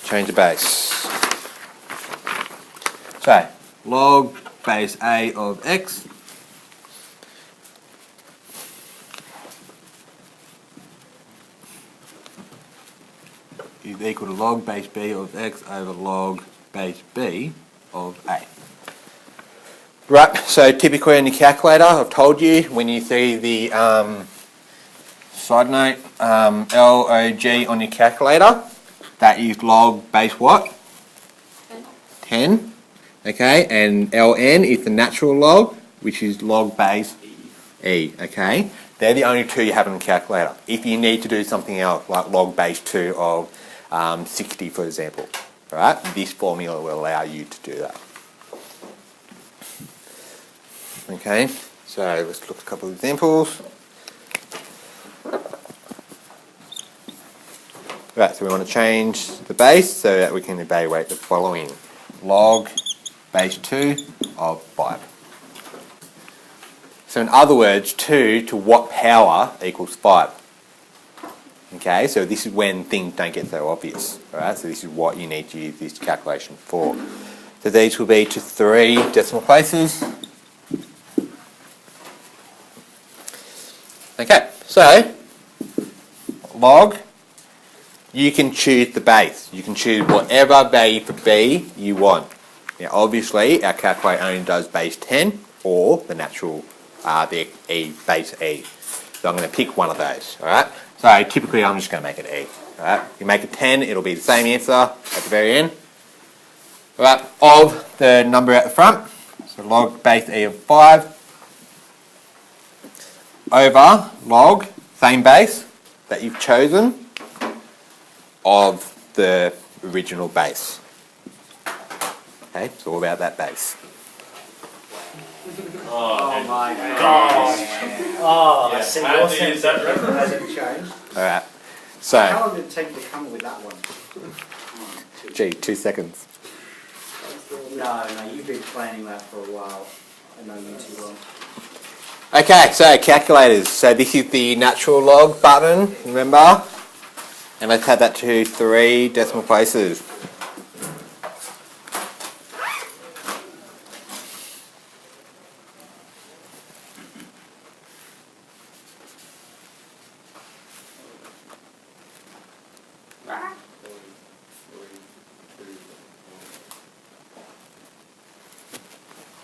change the base. So, log base A of x is equal to log base B of x over log base B of A. Right, so typically in your calculator, I've told you when you see the side note LOG on your calculator, that is log base what? 10. Okay, and ln is the natural log, which is log base E. Okay, they're the only two you have in the calculator. If you need to do something else, like log base 2 of 60, for example, all right, this formula will allow you to do that. Okay, so let's look at a couple of examples. Right, so we want to change the base so that we can evaluate the following. Log base 2 of 5. So in other words, 2 to what power equals 5? Okay, so this is when things don't get so obvious. Alright, so this is what you need to use this calculation for. So these will be to 3 decimal places. Okay, so log, you can choose the base. You can choose whatever value for B you want. Now obviously our calculator only does base 10 or the natural, the E, base E. So I'm going to pick one of those, alright? So typically I'm just going to make it E. Alright, you make it 10, it'll be the same answer at the very end. Alright, of the number at the front, so log base E of 5 over log, same base that you've chosen, of the original base. Okay, it's all about that base. Oh my gosh. Oh, Yeah, see, how your do you sense use that of reference? humour hasn't changed. Alright, so, How long did it take to come up with that one? gee, 2 seconds. No, you've been planning that for a while. I know you too well. Okay, so calculators. So this is the natural log button, remember? And let's add that to 3 decimal places.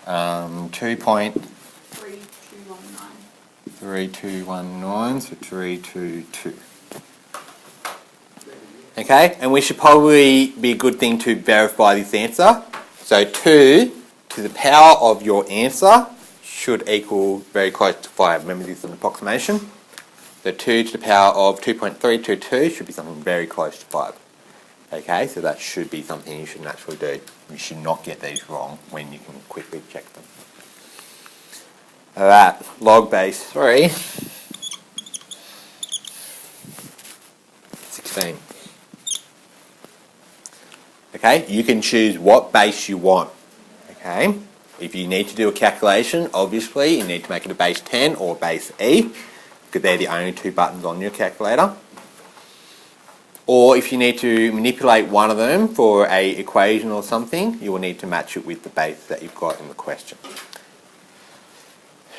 Um, 2.3219, so 322. Okay, and we should probably be a good thing to verify this answer. So 2 to the power of your answer should equal very close to 5. Remember this is an approximation. So 2 to the power of 2.322 should be something very close to 5. Okay, so that should be something you should naturally do. You should not get these wrong when you can quickly check them. Alright, log base 3, 16. Okay, you can choose what base you want. Okay, if you need to do a calculation, obviously you need to make it a base 10 or base E, because they're the only 2 buttons on your calculator. Or if you need to manipulate one of them for an equation or something, you will need to match it with the base that you've got in the question.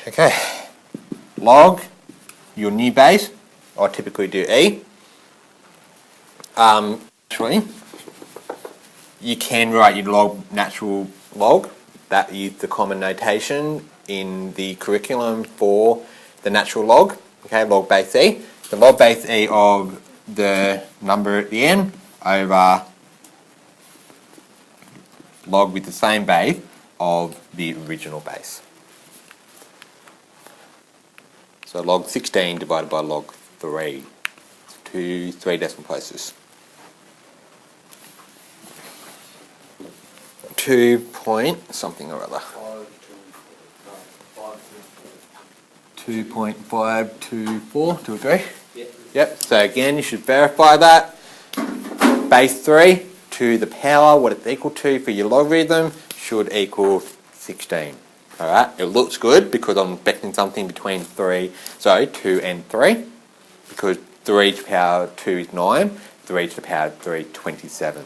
Okay, log, your new base, I typically do E. Actually, you can write your log natural log. That is the common notation in the curriculum for the natural log. Okay, log base E. The log base E of the number at the end over log with the same base of the original base. So log 16 divided by log 3, 3 decimal places. 2 point something or other. 2.524, 2 or 3? Yep, so again you should verify that. Base 3 to the power, what it's equal to for your logarithm, should equal 16. Alright, it looks good because I'm expecting something between 2 and 3. Because 3 to the power 2 is 9, 3 to the power 3 is 27.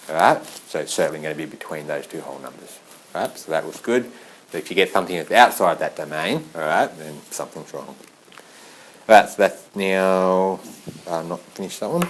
Alright, so it's certainly going to be between those two whole numbers. Alright, so that looks good. So if you get something that's outside that domain, alright, then something's wrong. Alright, so that's now, not finished that one.